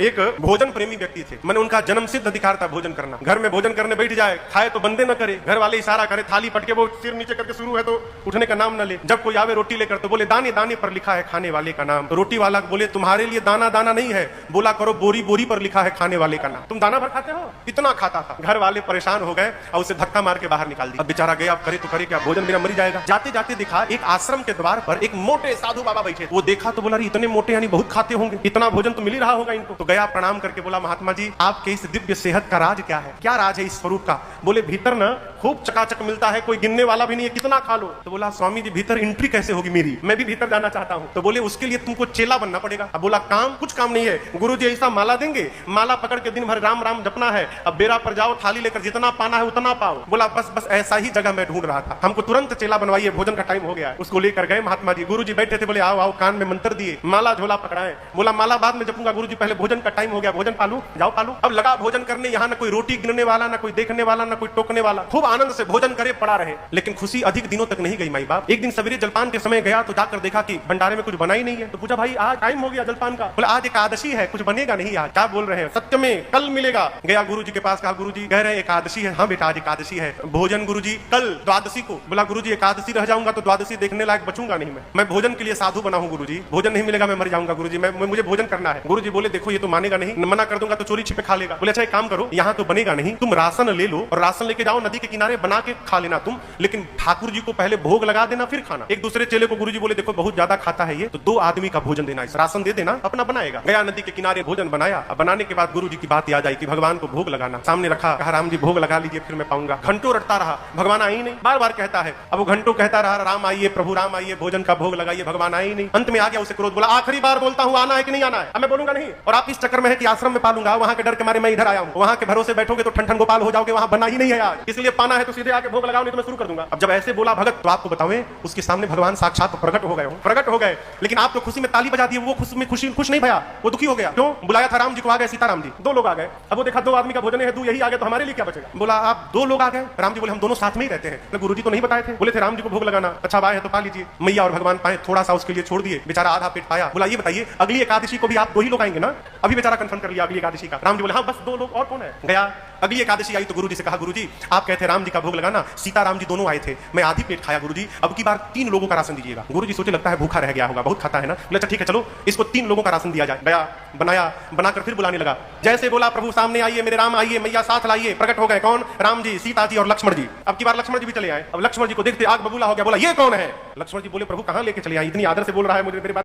एक भोजन प्रेमी व्यक्ति थे। मैंने उनका जन्म सिद्ध अधिकार था भोजन करना। घर में भोजन करने बैठ जाए, खाए तो बंदे न करे, घर वाले इशारा करे, थाली पटके वो सिर नीचे करके शुरू है तो उठने का नाम न ले। जब कोई आवे रोटी लेकर तो बोले दाने दाने पर लिखा है खाने वाले का नाम। तो रोटी वाला बोले तुम्हारे लिए दाना दाना नहीं है, बोला करो बोरी बोरी पर लिखा है खाने वाले का नाम। तुम दाना भर खाते हो? इतना खाता था। घर वाले परेशान हो गए और उसे धक्का मार के बाहर निकाल दिया। अब बेचारा गया, अब करे तो करे क्या, भोजन बिना मर जाएगा। जाते जाते देखा एक आश्रम के द्वार पर एक मोटे साधु बाबा बैठे। वो देखा तो बोला इतने मोटे यानी बहुत खाते होंगे, इतना भोजन तो मिल ही रहा होगा इनको। तो गया प्रणाम करके बोला महात्मा जी आपके इस दिव्य सेहत का राज क्या है, क्या राज है इस स्वरूप का? बोले भीतर ना खूब चकाचक मिलता है, कोई गिनने वाला भी नहीं है, कितना खा लो। तो बोला स्वामी जी भीतर एंट्री कैसे होगी मेरी, मैं भी भीतर जाना चाहता हूँ। तो बोले उसके लिए तुमको चेला बनना पड़ेगा। अब बोला काम कुछ काम नहीं है, गुरु जी ऐसा माला देंगे, माला पकड़ के दिन भर राम राम जपना है, अब बेरा पर जाओ थाली लेकर जितना पाना है उतना पाओ। बोला बस बस ऐसा ही जगह मैं ढूंढ रहा था, हमको तुरंत चेला बनवाइए, भोजन का टाइम हो गया है। उसको लेकर गए महात्मा जी, गुरु जी बैठे थे, बोले आओ आओ, कान में मंत्र दिए, माला झोला पकड़ाए। बोला माला बाद में जपूंगा गुरु जी, पहले भोजन का टाइम हो गया, भोजन पालू, जाओ पालू। अब लगा भोजन करने, यहाँ ना कोई रोटी गिनने वाला, ना कोई देखने वाला, ना कोई टोकने वाला, खूब आनंद से भोजन करे पड़ा रहे। लेकिन खुशी अधिक दिनों तक नहीं गई माई बाप। एक दिन सवेरे जलपान के समय गया तो जाकर देखा कि भंडारे में कुछ बना ही नहीं है। तो पूछा भाई आज टाइम हो गया जलपान का। बोला आज एकादशी है, कुछ बनेगा नहीं आज। क्या बोल रहे हैं, सत्य में कल मिलेगा। गया गुरु जी के पास, कहा गुरु जी कह रहे हैं एकादशी है। हाँ बेटा आज एकादशी है, भोजन गुरु जी कल द्वादशी को। बोला गुरु जी एकादशी रह जाऊंगा तो द्वादशी देखने लायक बचूंगा नहीं, मैं भोजन के लिए साधु बना हूँ गुरु जी, भोजन नहीं मिलेगा मैं मर जाऊंगा गुरु जी, मुझे भोजन करना है। गुरु जी बोले देखो ये तो मानेगा नहीं, मना कर दूंगा तो चोरी छिपे खा लेगा। बोले अच्छा एक काम करो, यहाँ तो बनेगा नहीं, तुम राशन ले लो और राशन लेके जाओ नदी के किनारे बना के खा लेना तुम, लेकिन ठाकुर जी को पहले भोग लगा देना फिर खाना। एक दूसरे चेले को गुरु जी बोले देखो बहुत ज्यादा खाता है ये, तो 2 आदमी का भोजन देना, इस राशन दे देना, अपना बनाएगा। गया नदी के किनारे भोजन बनाया। अब बनाने के बाद गुरु जी की बात याद आई कि भगवान को भोग लगाना, सामने रखा, कहा राम जी भोग लगा लीजिए फिर मैं पाऊंगा। घंटों रटता रहा, भगवान आई नहीं, बार बार कहता है। अब वो घंटों कहता रहा राम आइए प्रभु राम आइए, भोजन का भोग लगाइए, भगवान आई नहीं। अंत में आ गया, उसे क्रोध, बोला आखिरी बार बोलता हूँ आना है कि नहीं आना है? अब मैं बोलूंगा नहीं, और आप इस चक्कर में है कि आश्रम में पालूंगा, वहां के डर के मारे मैं इधर आया हूँ, वहां के भरोसे बैठोगे तो ठन गोपाल हो जाओगे, वहां बना ही नहीं है आज, इसलिए पाना है तो सीधे आके भोग लगाओ नहीं तो मैं शुरू कर दूंगा। अब जब ऐसे बोला भगत तो आपको बतावे उसके सामने भगवान साक्षात प्रकट हो गए, लेकिन आप तो खुशी में ताली बजा दी, वो खुश नहीं भया, वो दुखी हो गया। क्यों? बुलाया था राम जी को, आ गए सीताराम जी, 2 लोग आ गए। अब वो देखा 2 आदमी का भोजन है, 2 यही आ गए तो हमारे लिए क्या बचेगा? बोला आप 2 लोग आ गए। राम जी बोले हम दोनों साथ में ही रहते हैं। गुरु जी तो नहीं बताए थे, बोले थे राम जी को भोग लगाना, अच्छा आए है तो पा लीजिए। मैया और भगवान पाए, थोड़ा सा उसके लिए छोड़ दिए, बेचारा आधा पेट पाया। बोला ये बताइए अगली एकादशी को भी आप 2 ही लोग आएंगे ना? अभी बेचारा कंफर्म कर लिया अगली एकादशी का। राम जी बोले हाँ बस 2 लोग, और कौन है? गया अगली एकादशी आई तो गुरु जी से कहा गुरु जी आप कहते राम जी का भोग लगाना, सीता राम जी दोनों आए थे, मैं आधी प्लेट खाया गुरु जी, अब की बार 3 लोगों का राशन दीजिएगा। गुरु जी सोचे लगता है भूखा रह गया होगा, बहुत खाता है ना। बोले अच्छा ठीक है चलो इसको 3 लोगों का राशन दिया जाए। गया बनाया, बनाकर फिर बुलाने लगा। जैसे बोला प्रभु सामने आइए मेरे राम आइए, मैया साथ लाइए, प्रकट हो गए। कौन? राम जी, सीता जी और लक्ष्मण जी। अब की बार लक्ष्मण जी भी चले आए। अब लक्ष्मण जी को देखते आग बबूला हो गया, बोला ये कौन है? लक्ष्मण जी बोले प्रभु कहां लेके चले आए, इतनी आदर से बोल रहा है मुझे, मेरी बात